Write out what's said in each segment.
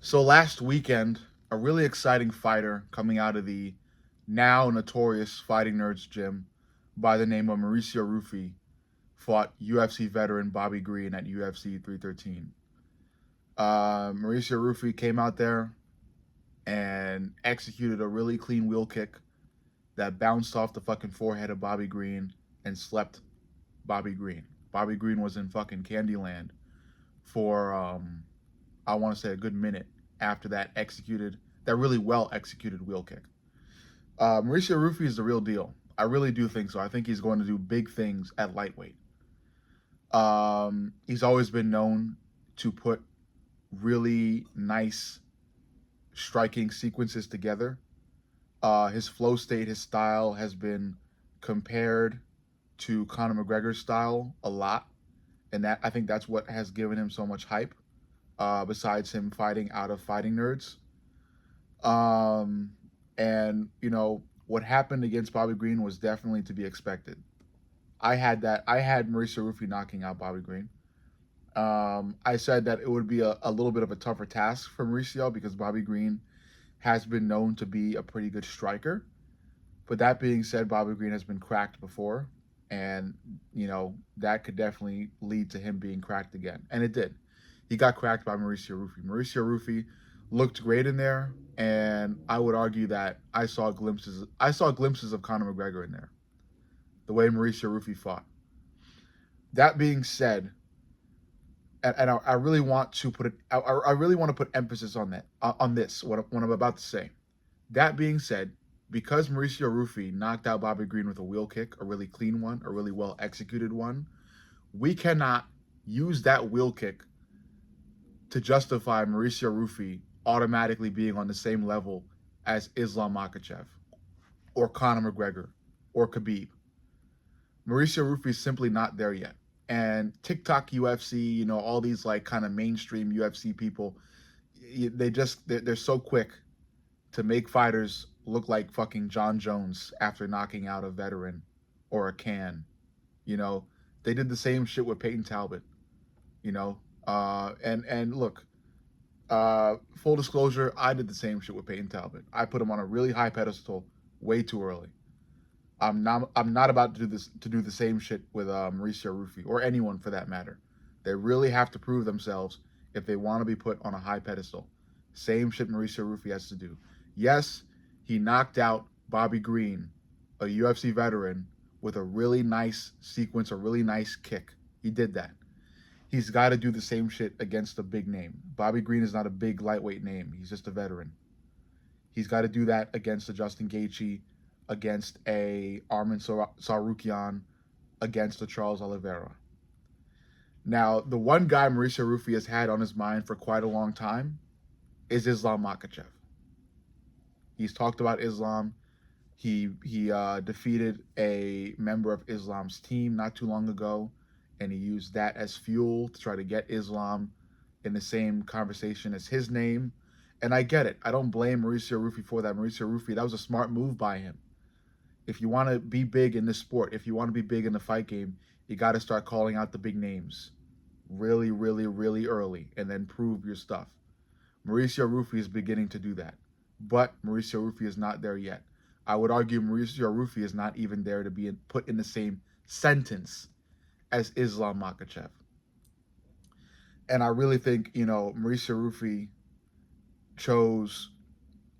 So last weekend, a really exciting fighter coming out of the now notorious Fighting Nerds gym by the name of Mauricio Ruffy fought UFC veteran Bobby Green at UFC 313. Mauricio Ruffy came out there and executed a really clean wheel kick that bounced off the fucking forehead of Bobby Green and slept Bobby Green. Bobby Green was in fucking Candyland for I want to say a good minute after that really well executed wheel kick. Mauricio Rufi is the real deal. I really do think so. I think he's going to do big things at lightweight. He's always been known to put really nice striking sequences together. His flow state, his style has been compared to Conor McGregor's style a lot, and that I think that's what has given him so much hype. Besides him fighting out of Fighting Nerds, um, and what happened against Bobby Green was definitely to be expected. I had Mauricio Rufi knocking out Bobby Green. I said that it would be a little bit of a tougher task for Mauricio because Bobby Green has been known to be a pretty good striker. But that being said, Bobby Green has been cracked before, and that could definitely lead to him being cracked again, and it did. He got cracked by Mauricio Rufi. Mauricio Rufi looked great in there, and I would argue that I saw glimpses of Conor McGregor in there, the way Mauricio Rufi fought. That being said, and I really want to put it, I really want to put emphasis on that, on this, what I'm about to say. That being said, because Mauricio Rufi knocked out Bobby Green with a wheel kick, a really clean one, a really well executed one, we cannot use that wheel kick to justify Mauricio Rufi automatically being on the same level as Islam Makhachev or Conor McGregor or Khabib. Mauricio Rufi is simply not there yet. And TikTok UFC, all these like kind of mainstream UFC people, they're so quick to make fighters look like fucking John Jones after knocking out a veteran or a can. You know, they did the same shit with Peyton Talbot. And look, full disclosure, I did the same shit with Peyton Talbot. I put him on a really high pedestal way too early. I'm not about to do the same shit with Mauricio Rufi or anyone for that matter. They really have to prove themselves if they want to be put on a high pedestal. Same shit Mauricio Rufi has to do. Yes, he knocked out Bobby Green, a UFC veteran, with a really nice sequence, a really nice kick. He did that. He's got to do the same shit against a big name. Bobby Green is not a big lightweight name. He's just a veteran. He's got to do that against a Justin Gaethje, against a Armin Sarukian, against a Charles Oliveira. Now, the one guy Mauricio Rufi has had on his mind for quite a long time is Islam Makhachev. He's talked about Islam. He defeated a member of Islam's team not too long ago, and he used that as fuel to try to get Islam in the same conversation as his name. And I get it. I don't blame Mauricio Rufi for that. Mauricio Rufi, that was a smart move by him. If you want to be big in this sport, if you want to be big in the fight game, you got to start calling out the big names really, really, really early and then prove your stuff. Mauricio Rufi is beginning to do that, but Mauricio Rufi is not there yet. I would argue Mauricio Rufi is not even there to be put in the same sentence as Islam Makhachev. And I really think, Mauricio Rufi chose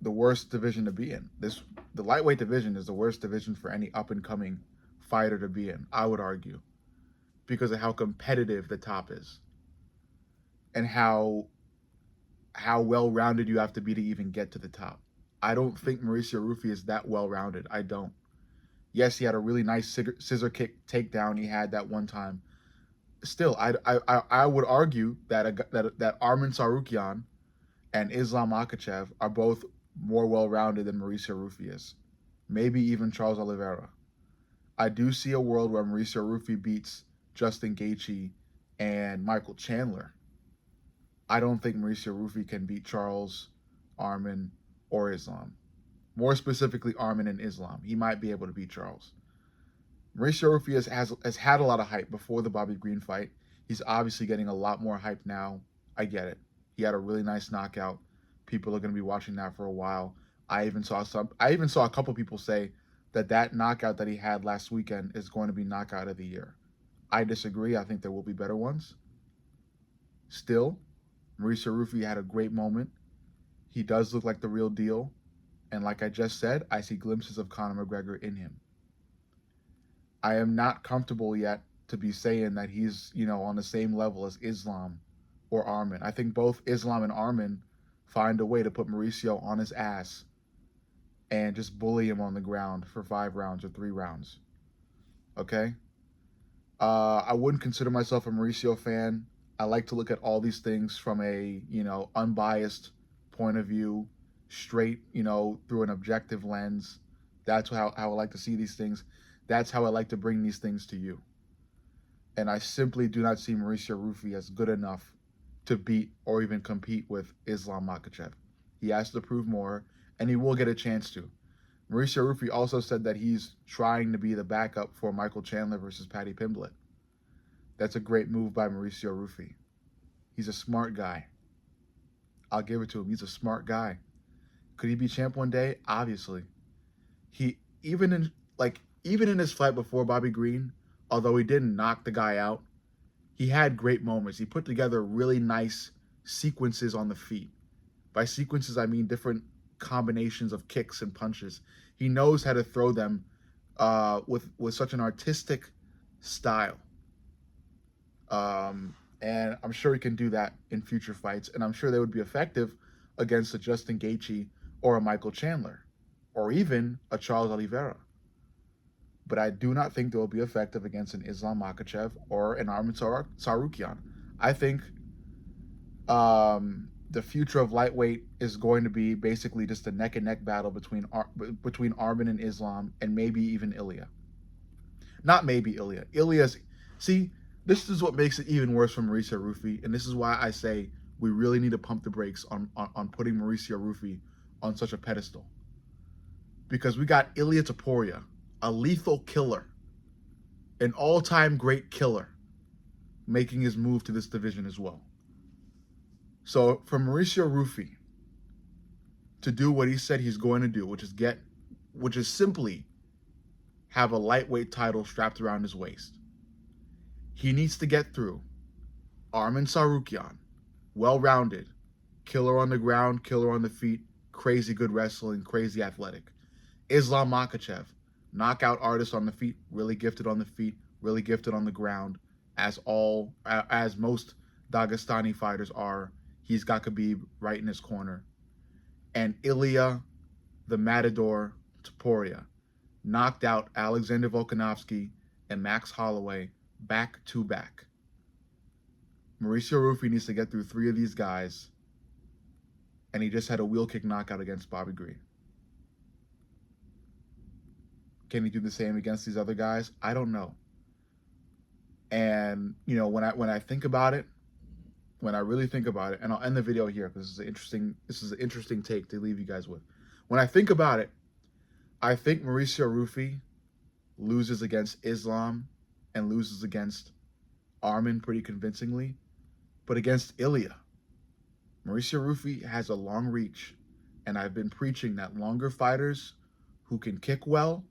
the worst division to be in. The lightweight division is the worst division for any up and coming fighter to be in, I would argue, because of how competitive the top is and how well rounded you have to be to even get to the top. I don't think Mauricio Rufi is that well rounded. I don't. Yes, he had a really nice scissor kick takedown he had that one time. Still, I would argue that Armin Sarukian and Islam Makhachev are both more well-rounded than Mauricio Rufi is. Maybe even Charles Oliveira. I do see a world where Mauricio Rufi beats Justin Gaethje and Michael Chandler. I don't think Mauricio Rufi can beat Charles, Armin, or Islam. More specifically, Armin and Islam. He might be able to beat Charles. Mauricio Rufi has had a lot of hype before the Bobby Green fight. He's obviously getting a lot more hype now. I get it. He had a really nice knockout. People are going to be watching that for a while. I even saw a couple people say that knockout that he had last weekend is going to be knockout of the year. I disagree. I think there will be better ones. Still, Mauricio Rufi had a great moment. He does look like the real deal. And like I just said, I see glimpses of Conor McGregor in him. I am not comfortable yet to be saying that he's, on the same level as Islam or Armin. I think both Islam and Armin find a way to put Mauricio on his ass and just bully him on the ground for 5 rounds or 3 rounds. Okay? I wouldn't consider myself a Mauricio fan. I like to look at all these things from a, unbiased point of view, straight, through an objective lens. That's how I like to see these things. That's how I like to bring these things to you. And I simply do not see Mauricio Rufi as good enough to beat or even compete with Islam Makhachev. He has to prove more, and he will get a chance to. Mauricio Rufi also said that he's trying to be the backup for Michael Chandler versus Paddy Pimblett. That's a great move by Mauricio Rufi. He's a smart guy. I'll give it to him. He's a smart guy. Could he be champ one day? Obviously. He even in his fight before Bobby Green, although he didn't knock the guy out, he had great moments. He put together really nice sequences on the feet. By sequences, I mean different combinations of kicks and punches. He knows how to throw them with such an artistic style. And I'm sure he can do that in future fights. And I'm sure they would be effective against a Justin Gaethje or a Michael Chandler or even a Charles Oliveira. But I do not think they will be effective against an Islam Makhachev or an Armin Tsarukyan. I think the future of lightweight is going to be basically just a neck-and-neck battle between Armin and Islam, and maybe even Ilya. Not maybe Ilya. See, this is what makes it even worse for Mauricio Rufi, and this is why I say we really need to pump the brakes on putting Mauricio Rufi on such a pedestal. Because we got Ilya Topuria, a lethal killer, an all-time great killer, making his move to this division as well. So for Mauricio Rufi to do what he said he's going to do, which is simply have a lightweight title strapped around his waist, he needs to get through Armin Tsarukyan, well-rounded, killer on the ground, killer on the feet, crazy good wrestling, crazy athletic. Islam Makhachev, knockout artist on the feet, really gifted on the feet, really gifted on the ground, as most Dagestani fighters are. He's got Khabib right in his corner. And Ilya, the Matador Topuria, knocked out Alexander Volkanovski and Max Holloway back to back. Mauricio Rufi needs to get through 3 of these guys, and he just had a wheel kick knockout against Bobby Green. Can he do the same against these other guys? I don't know. And when I think about it, when I really think about it, and I'll end the video here because this is an interesting take to leave you guys with. When I think about it, I think Mauricio Rufi loses against Islam and loses against Armin pretty convincingly, but against Ilya, Mauricio Rufi has a long reach, and I've been preaching that longer fighters who can kick well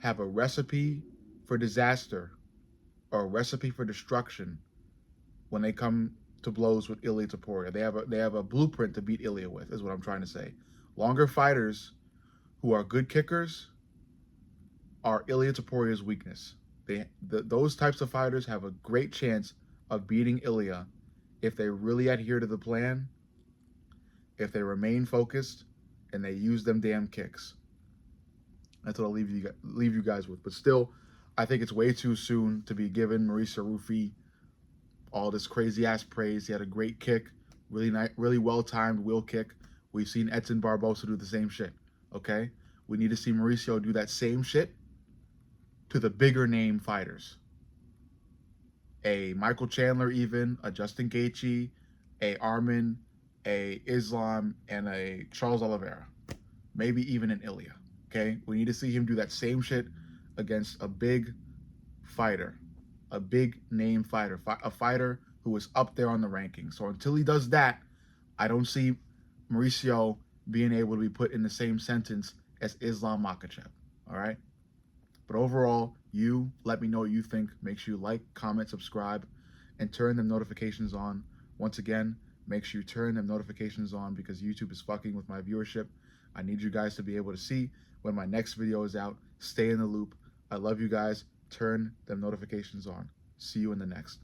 have a recipe for disaster or a recipe for destruction when they come to blows with Ilya Topuria. They have a blueprint to beat Ilya with, is what I'm trying to say. Longer fighters who are good kickers are Ilya Topuria's weakness. Those types of fighters have a great chance of beating Ilya if they really adhere to the plan, if they remain focused, and they use them damn kicks. That's what I'll leave you guys with. But still, I think it's way too soon to be giving Mauricio Rufi all this crazy ass praise. He had a great kick, really well timed wheel kick. We've seen Edson Barbosa do the same shit. Okay, we need to see Mauricio do that same shit to the bigger name fighters. A Michael Chandler, even a Justin Gaethje, a Armin, a Islam, and a Charles Oliveira, maybe even an Ilya. Okay, we need to see him do that same shit against a big fighter, a big name fighter, a fighter who is up there on the rankings. So until he does that, I don't see Mauricio being able to be put in the same sentence as Islam Makhachev. All right. But overall, you let me know what you think. Make sure you like, comment, subscribe, and turn them notifications on. Once again, make sure you turn them notifications on because YouTube is fucking with my viewership. I need you guys to be able to see when my next video is out. Stay in the loop. I love you guys. Turn them notifications on. See you in the next.